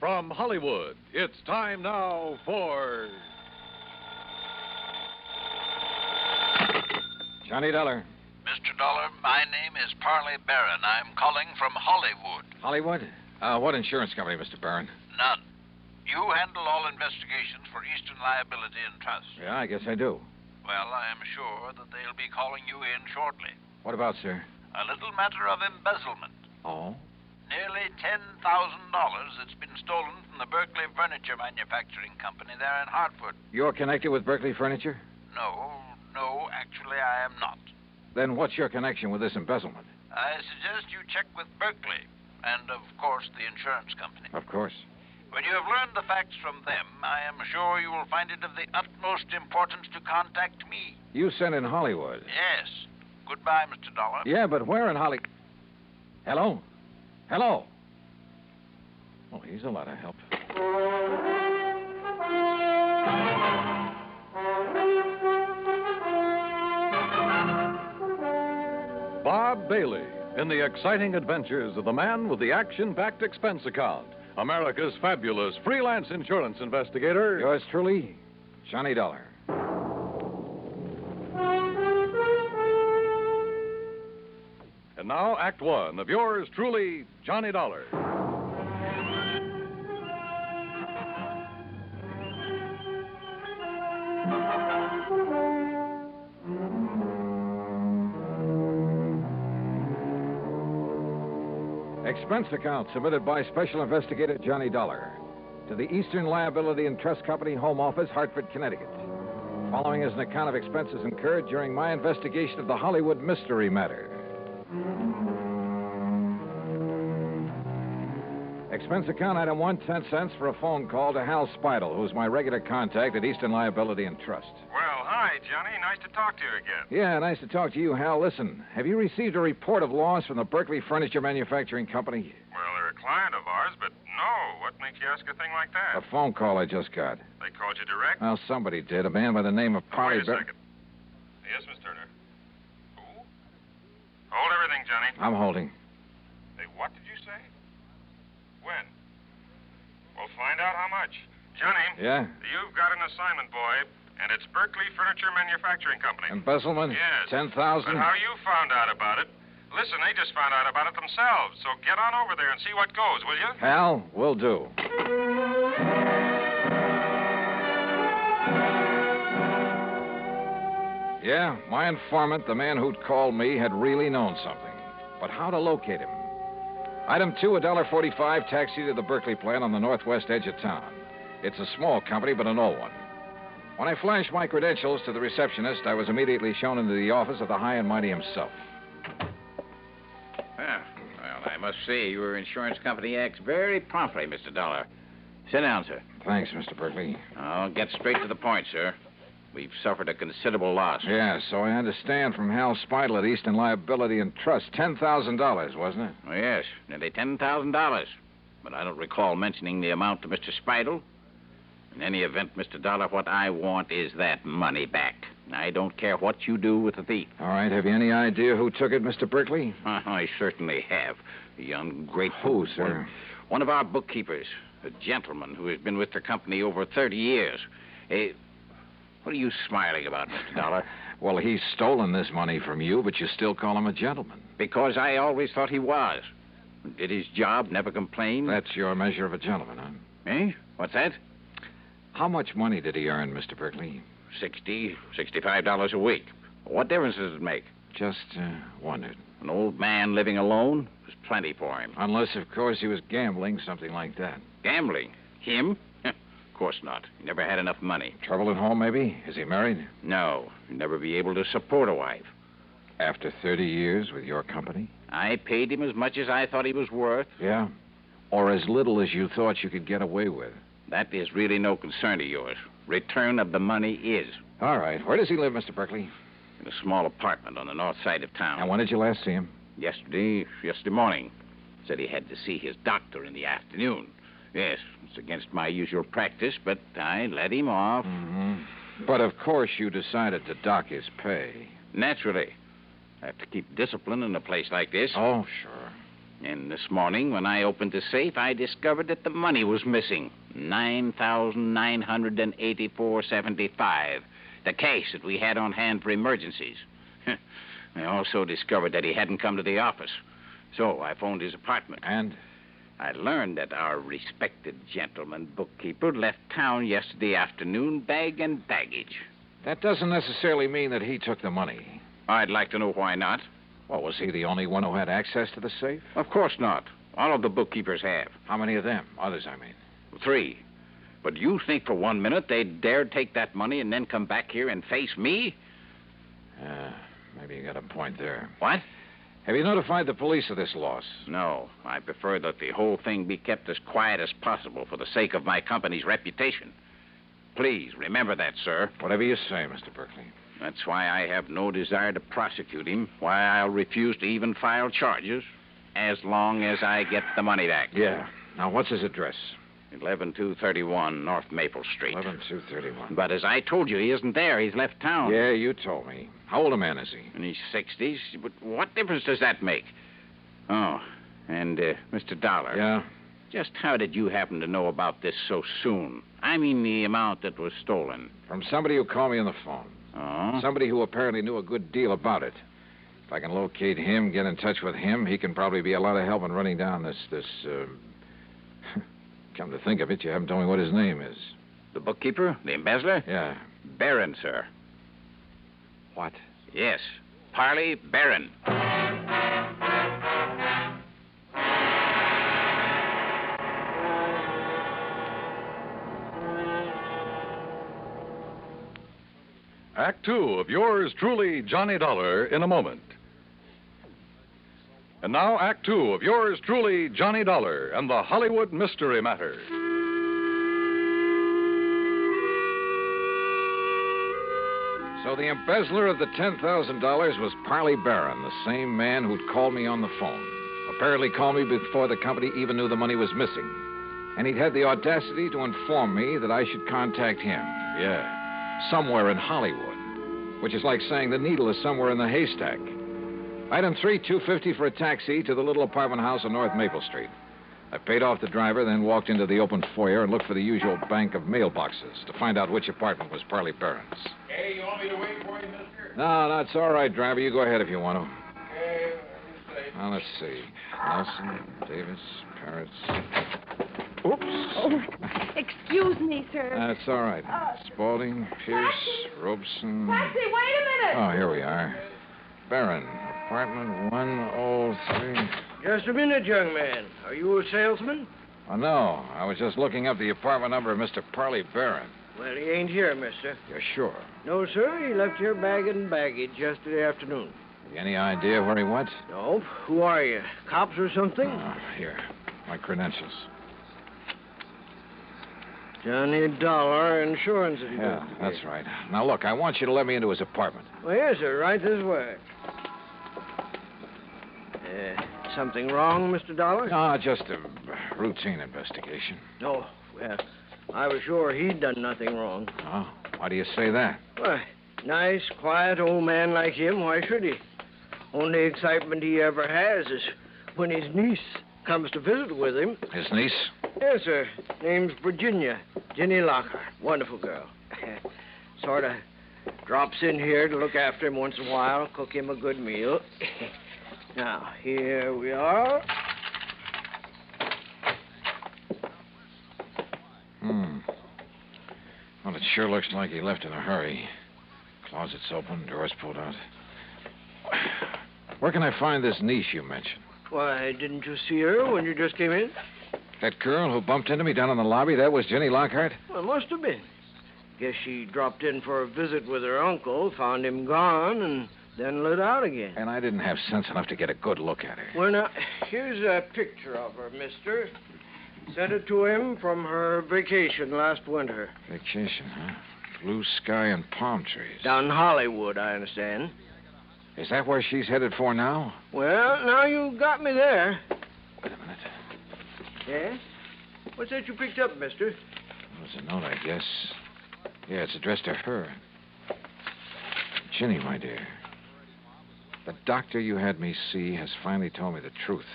From Hollywood, it's time now for... Johnny Dollar. Mr. Dollar, my name is Parley Barron. I'm calling from Hollywood. Hollywood? What insurance company, Mr. Barron? None. You handle all investigations for Eastern Liability and Trust. Yeah, I guess I do. Well, I am sure that they'll be calling you in shortly. What about, sir? A little matter of embezzlement. Oh? Nearly $10,000 that's been stolen from the Berkeley Furniture Manufacturing Company there in Hartford. You're connected with Berkeley Furniture? No, actually I am not. Then what's your connection with this embezzlement? I suggest you check with Berkeley and, of course, the insurance company. Of course. When you have learned the facts from them, I am sure you will find it of the utmost importance to contact me. You sent in Hollywood? Yes. Goodbye, Mr. Dollar. Yeah, but where in Hello? Hello? Well, he's a lot of help. Bob Bailey in the exciting adventures of the man with the action-packed expense account, America's fabulous freelance insurance investigator. Yours truly, Johnny Dollar. And now, Act One of yours truly, Johnny Dollar. Expense account submitted by Special Investigator Johnny Dollar to the Eastern Liability and Trust Company, Home Office, Hartford, Connecticut. Following is an account of expenses incurred during my investigation of the Hollywood mystery matter. Expense account item 1, 10 cents for a phone call to Hal Speidel, who's my regular contact at Eastern Liability and Trust. Well, hi, Johnny. Nice to talk to you again. Yeah, nice to talk to you, Hal. Listen, have you received a report of loss from the Berkeley Furniture Manufacturing Company? Well, they're a client of ours, but no. What makes you ask a thing like that? A phone call I just got. They called you direct? Well, somebody did. A man by the name of Parley Wait a second. Yes, Miss Turner. Who? Hold everything, Johnny. I'm holding. Hey, what did you say? When? We'll find out how much. Johnny. Yeah? You've got an assignment, boy, and it's Berkeley Furniture Manufacturing Company. Embezzlement? Yes. 10,000? But how you found out about it? Listen, they just found out about it themselves, so get on over there and see what goes, will you? Hal, will do. Yeah, my informant, the man who'd called me, had really known something. But how to locate him? Item 2, $1.45, taxi to the Berkeley plant on the northwest edge of town. It's a small company, but an old one. When I flashed my credentials to the receptionist, I was immediately shown into the office of the high and mighty himself. Well, I must say, your insurance company acts very promptly, Mr. Dollar. Sit down, sir. Thanks, Mr. Berkeley. I'll get straight to the point, sir. We've suffered a considerable loss. Yeah, so I understand from Hal Speidel at Eastern Liability and Trust. $10,000, wasn't it? Oh, yes, nearly $10,000. But I don't recall mentioning the amount to Mr. Speidel. In any event, Mr. Dollar, what I want is that money back. I don't care what you do with the thief. All right, have you any idea who took it, Mr. Berkeley? I certainly have. The ungrateful... Who, sir? One of our bookkeepers, a gentleman who has been with the company over 30 years. What are you smiling about, Mr. Dollar? Well, he's stolen this money from you, but you still call him a gentleman. Because I always thought he was. Did his job, never complained. That's your measure of a gentleman, huh? Eh? What's that? How much money did he earn, Mr. Berkeley? $65 a week. What difference does it make? Just wondered. An old man living alone was plenty for him. Unless, of course, he was gambling, something like that. Gambling? Him? Of course not. He never had enough money. Trouble at home, maybe? Is he married? No. He'd never be able to support a wife. After 30 years with your company? I paid him as much as I thought he was worth. Yeah? Or as little as you thought you could get away with? That is really no concern of yours. Return of the money is. All right. Where does he live, Mr. Berkeley? In a small apartment on the north side of town. And when did you last see him? Yesterday morning. Said he had to see his doctor in the afternoon. Yes, it's against my usual practice, but I let him off. Mm-hmm. But, of course, you decided to dock his pay. Naturally. I have to keep discipline in a place like this. Oh, sure. And this morning, when I opened the safe, I discovered that the money was missing. $9,984.75. The cash that we had on hand for emergencies. I also discovered that he hadn't come to the office. So I phoned his apartment. And? I learned that our respected gentleman bookkeeper left town yesterday afternoon, bag and baggage. That doesn't necessarily mean that he took the money. I'd like to know why not. Well, was he the only one who had access to the safe? Of course not. All of the bookkeepers have. How many of them? Others, I mean. 3. But you think for 1 minute they'd dare take that money and then come back here and face me? Maybe you got a point there. What? Have you notified the police of this loss? No. I prefer that the whole thing be kept as quiet as possible for the sake of my company's reputation. Please, remember that, sir. Whatever you say, Mr. Berkeley. That's why I have no desire to prosecute him, why I'll refuse to even file charges, as long as I get the money back. Yeah. Now, what's his address? 11231 North Maple Street. 11231. But as I told you, he isn't there. He's left town. Yeah, you told me. How old a man is he? In his 60s. But what difference does that make? Oh, and, Mr. Dollar. Yeah? Just how did you happen to know about this so soon? I mean the amount that was stolen. From somebody who called me on the phone. Oh? Somebody who apparently knew a good deal about it. If I can locate him, get in touch with him, he can probably be a lot of help in running down this... Come to think of it, you haven't told me what his name is. The bookkeeper? The embezzler? Yeah. Barron, sir. What? Yes. Parley Barron. Act 2 of yours truly, Johnny Dollar, in a moment. And now, Act 2 of yours truly, Johnny Dollar, and the Hollywood Mystery Matter. So the embezzler of the $10,000 was Parley Barron, the same man who'd called me on the phone. Apparently called me before the company even knew the money was missing. And he'd had the audacity to inform me that I should contact him. Yeah, somewhere in Hollywood. Which is like saying the needle is somewhere in the haystack. Item 3, $250 for a taxi to the little apartment house on North Maple Street. I paid off the driver, then walked into the open foyer and looked for the usual bank of mailboxes to find out which apartment was Parley Barron's. Hey, you want me to wait for you, mister? No, it's all right, driver. You go ahead if you want to. Okay, let me see. Now, let's see. Nelson, Davis, Parrots. Oops. Oh, excuse me, sir. That's all right. Spaulding, Pierce, Robeson. Taxi, wait a minute. Oh, here we are. Barron, apartment 103. Just a minute, young man. Are you a salesman? Oh, no. I was just looking up the apartment number of Mr. Parley Barron. Well, he ain't here, mister. You're sure? No, sir. He left here bag and baggage yesterday afternoon. Any idea where he went? Nope. Who are you? Cops or something? Here. My credentials. Johnny Dollar Insurance. Yeah, that's right. Now, look, I want you to let me into his apartment. Well, yes, sir. Right this way. Something wrong, Mr. Dollar? No, just a routine investigation. Oh, well, I was sure he'd done nothing wrong. Oh, why do you say that? Why, nice, quiet old man like him, why should he? Only excitement he ever has is when his niece comes to visit with him. His niece? Yes, sir. Name's Virginia. Jenny Lockhart. Wonderful girl. Sort of drops in here to look after him once in a while, cook him a good meal. Now, here we are. Well, it sure looks like he left in a hurry. Closet's open, doors pulled out. Where can I find this niece you mentioned? Why, didn't you see her when you just came in? That girl who bumped into me down in the lobby, that was Jenny Lockhart? Well, must have been. Guess she dropped in for a visit with her uncle, found him gone, and then lit out again. And I didn't have sense enough to get a good look at her. Well, now, here's a picture of her, mister. Sent it to him from her vacation last winter. Vacation, huh? Blue sky and palm trees. Down in Hollywood, I understand. Is that where she's headed for now? Well, now you got me there. Wait a minute. Yeah? What's that you picked up, mister? It was a note, I guess. Yeah, it's addressed to her. Ginny, my dear. The doctor you had me see has finally told me the truth.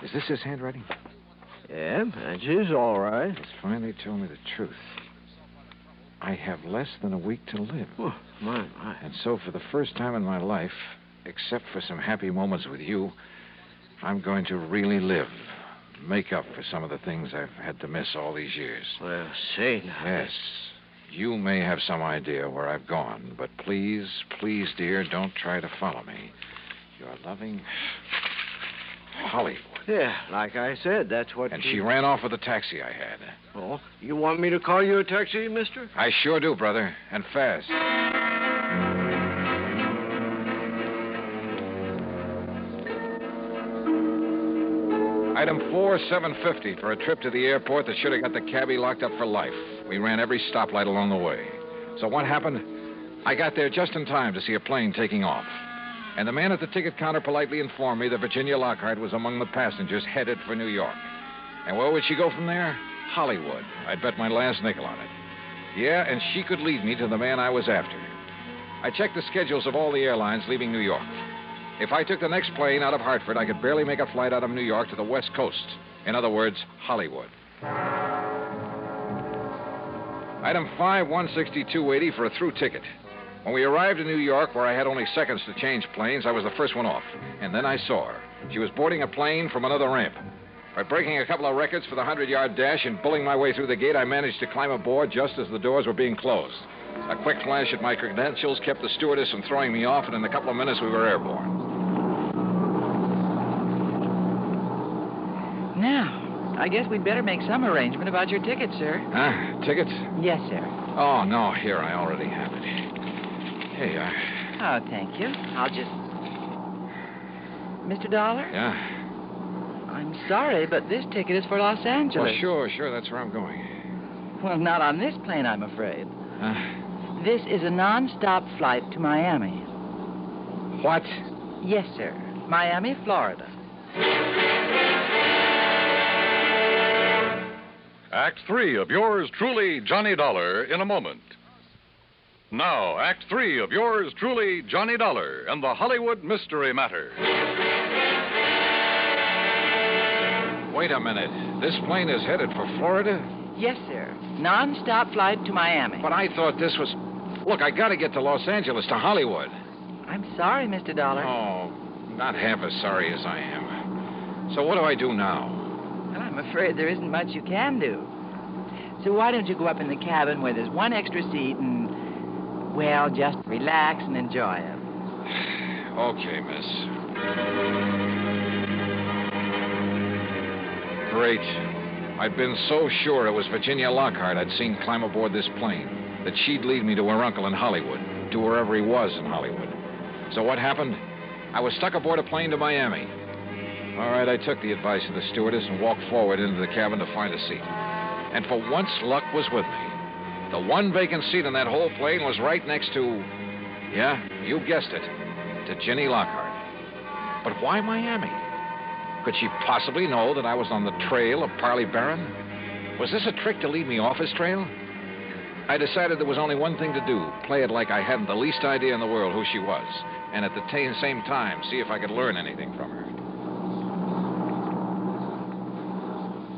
Is this his handwriting? Yeah, that's his, all right. He's finally told me the truth. I have less than a week to live. Oh, my. And so for the first time in my life, except for some happy moments with you, I'm going to really live. Make up for some of the things I've had to miss all these years. Well, say now. Yes. You may have some idea where I've gone, but please, please, dear, don't try to follow me. Your loving Hollywood. Yeah, like I said, that's what And she ran off with the taxi I had. Oh, you want me to call you a taxi, mister? I sure do, brother, and fast. Item 4, $7.50 for a trip to the airport that should have got the cabbie locked up for life. We ran every stoplight along the way. So what happened? I got there just in time to see a plane taking off. And the man at the ticket counter politely informed me that Virginia Lockhart was among the passengers headed for New York. And where would she go from there? Hollywood. I'd bet my last nickel on it. Yeah, and she could lead me to the man I was after. I checked the schedules of all the airlines leaving New York. If I took the next plane out of Hartford, I could barely make a flight out of New York to the West Coast. In other words, Hollywood. Item 5, $162.80 for a through ticket. When we arrived in New York, where I had only seconds to change planes, I was the first one off. And then I saw her. She was boarding a plane from another ramp. By breaking a couple of records for the 100-yard dash and bulling my way through the gate, I managed to climb aboard just as the doors were being closed. A quick flash at my credentials kept the stewardess from throwing me off, and in a couple of minutes we were airborne. Now, I guess we'd better make some arrangement about your ticket, sir. Huh? Tickets? Yes, sir. Oh, no, here, I already have it. Here you are. Oh, thank you. I'll just... Mr. Dollar? Yeah? I'm sorry, but this ticket is for Los Angeles. Well, sure, that's where I'm going. Well, not on this plane, I'm afraid. This is a non-stop flight to Miami. What? Yes, sir. Miami, Florida. Act 3 of yours truly, Johnny Dollar, in a moment. Now, Act 3 of yours truly, Johnny Dollar, and the Hollywood Mystery Matter. Wait a minute. This plane is headed for Florida? Yes, sir. Non-stop flight to Miami. But I thought this was... Look, I gotta get to Los Angeles, to Hollywood. I'm sorry, Mr. Dollar. Oh, not half as sorry as I am. So what do I do now? Well, I'm afraid there isn't much you can do. So why don't you go up in the cabin where there's one extra seat and, well, just relax and enjoy it. Okay, miss. Great. I'd been so sure it was Virginia Lockhart I'd seen climb aboard this plane, that she'd lead me to her uncle in Hollywood, to wherever he was in Hollywood. So what happened? I was stuck aboard a plane to Miami. All right, I took the advice of the stewardess and walked forward into the cabin to find a seat. And for once, luck was with me. The one vacant seat in that whole plane was right next to, yeah, you guessed it, to Ginny Lockhart. But why Miami? Could she possibly know that I was on the trail of Parley Barron? Was this a trick to lead me off his trail? I decided there was only one thing to do, play it like I hadn't the least idea in the world who she was, and at the same time, see if I could learn anything from her.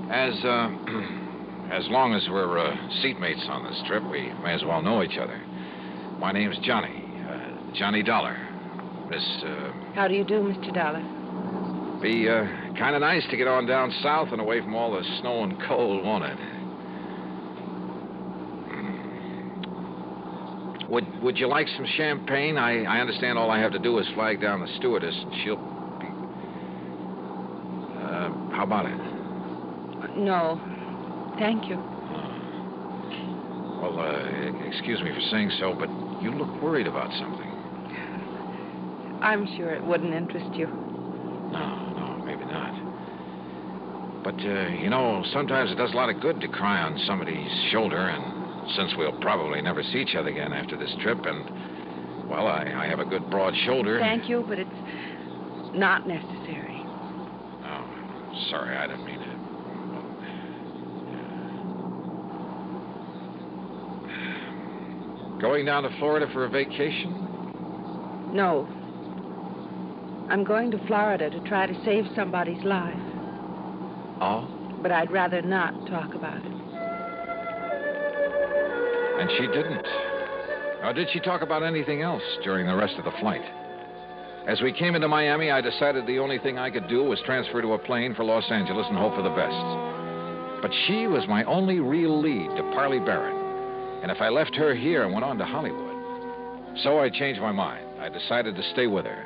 As long as we're seatmates on this trip, we may as well know each other. My name's Johnny, Johnny Dollar. How do you do, Mr. Dollar? Be kind of nice to get on down south and away from all the snow and cold, won't it? Would you like some champagne? I understand all I have to do is flag down the stewardess, and she'll be... how about it? No, thank you. Well, excuse me for saying so, but you look worried about something. I'm sure it wouldn't interest you. No, maybe not. But, sometimes it does a lot of good to cry on somebody's shoulder, and since we'll probably never see each other again after this trip, and, well, I have a good broad shoulder. Thank you, but it's not necessary. Oh, sorry, I didn't mean to. Going down to Florida for a vacation? No. I'm going to Florida to try to save somebody's life. Oh? But I'd rather not talk about it. And she didn't. Nor did she talk about anything else during the rest of the flight. As we came into Miami, I decided the only thing I could do was transfer to a plane for Los Angeles and hope for the best. But she was my only real lead to Parley Barron. And if I left her here and went on to Hollywood. So I changed my mind. I decided to stay with her.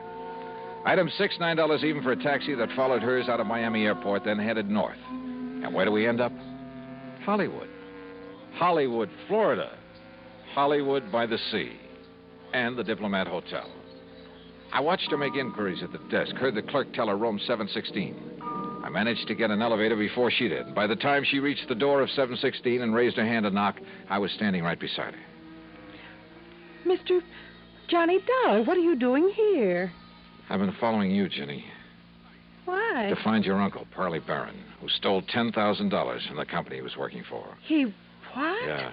Item 6, $9 even for a taxi that followed hers out of Miami Airport, then headed north. And where do we end up? Hollywood. Hollywood, Florida. Hollywood by the sea. And the Diplomat Hotel. I watched her make inquiries at the desk, heard the clerk tell her room 716. I managed to get an elevator before she did. By the time she reached the door of 716 and raised her hand to knock, I was standing right beside her. Mr. Johnny Dollar, what are you doing here? I've been following you, Ginny, Why? to find your uncle, Parley Barron, who stole $10,000 from the company he was working for. He what? Yeah.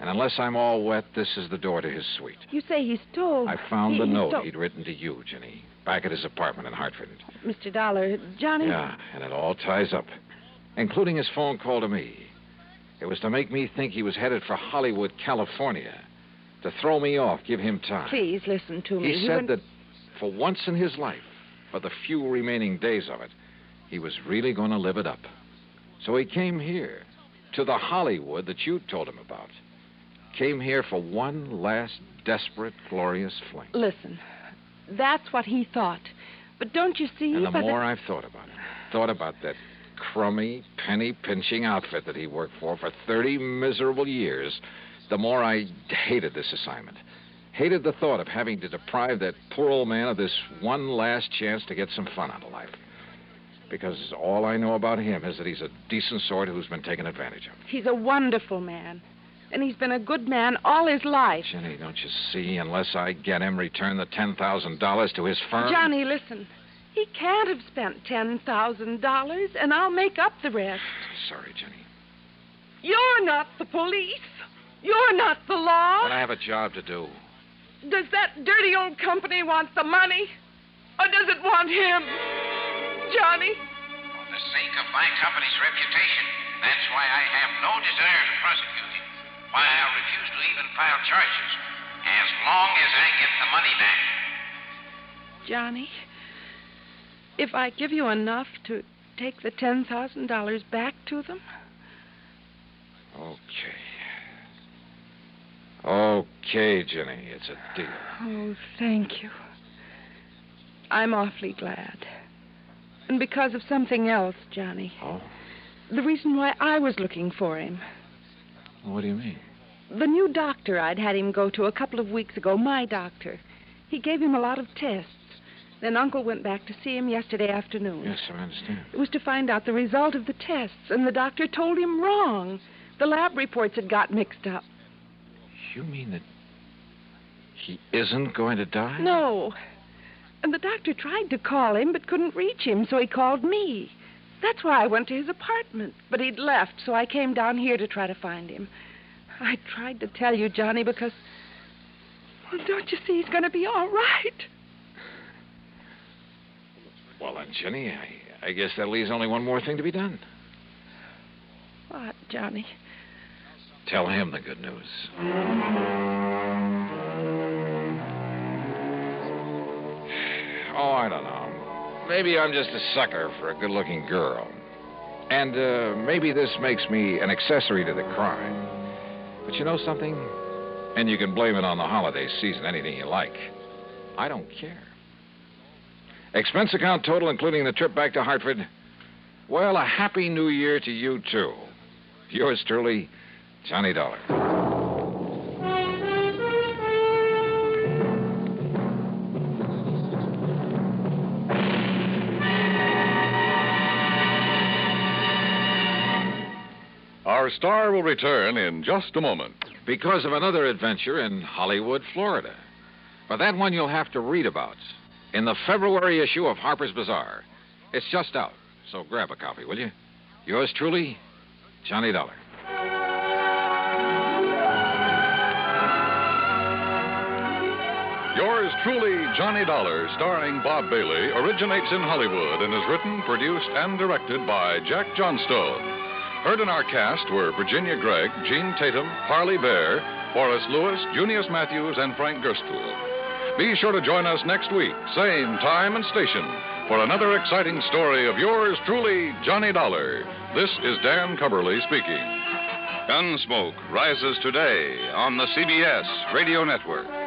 And unless I'm all wet, this is the door to his suite. You say he stole... I found the he note stole- he'd written to you, Ginny, back at his apartment in Hartford. Mr. Dollar, Johnny... Yeah, and it all ties up, including his phone call to me. It was to make me think he was headed for Hollywood, California, to throw me off, give him time. Please listen to me. He said that for once in his life, for the few remaining days of it, he was really going to live it up. So he came here, to the Hollywood that you told him about. Came here for one last desperate, glorious fling. Listen, that's what he thought. But don't you see... And the by more I've thought about that crummy, penny-pinching outfit that he worked for 30 miserable years, the more I hated this assignment. Hated the thought of having to deprive that poor old man of this one last chance to get some fun out of life. Because all I know about him is that he's a decent sort who's been taken advantage of. He's a wonderful man. And he's been a good man all his life. Jenny, don't you see? Unless I get him return the $10,000 to his firm... Johnny, listen. He can't have spent $10,000, and I'll make up the rest. Sorry, Jenny. You're not the police. You're not the law. But I have a job to do. Does that dirty old company want the money? Or does it want him? Johnny? For the sake of my company's reputation, that's why I have no desire to prosecute him. Why I'll refuse to even file charges as long as I get the money back. Johnny, if I give you enough to take the $10,000 back to them? Okay, Jenny, it's a deal. Oh, thank you. I'm awfully glad. And because of something else, Johnny. Oh? The reason why I was looking for him. What do you mean? The new doctor I'd had him go to a couple of weeks ago, my doctor. He gave him a lot of tests. Then Uncle went back to see him yesterday afternoon. Yes, I understand. It was to find out the result of the tests, and the doctor told him wrong. The lab reports had got mixed up. You mean that he isn't going to die? No. And the doctor tried to call him, but couldn't reach him, so he called me. That's why I went to his apartment. But he'd left, so I came down here to try to find him. I tried to tell you, Johnny, because... Well, don't you see he's going to be all right? Well, then, Jenny, I guess that leaves only one more thing to be done. What, Johnny? Tell him the good news. Oh, I don't know. Maybe I'm just a sucker for a good-looking girl. And maybe this makes me an accessory to the crime. But you know something? And you can blame it on the holiday season, anything you like. I don't care. Expense account total, including the trip back to Hartford. Well, a happy new year to you, too. Yours truly, Johnny Dollar. Our star will return in just a moment. Because of another adventure in Hollywood, Florida. But that one you'll have to read about in the February issue of Harper's Bazaar. It's just out, so grab a copy, will you? Yours truly, Johnny Dollar. Yours Truly Johnny Dollar, starring Bob Bailey, originates in Hollywood and is written, produced, and directed by Jack Johnstone. Heard in our cast were Virginia Gregg, Gene Tatum, Harley Bear, Forrest Lewis, Junius Matthews, and Frank Gerstle. Be sure to join us next week, same time and station, for another exciting story of yours truly, Johnny Dollar. This is Dan Cubberly speaking. Gunsmoke rises today on the CBS Radio Network.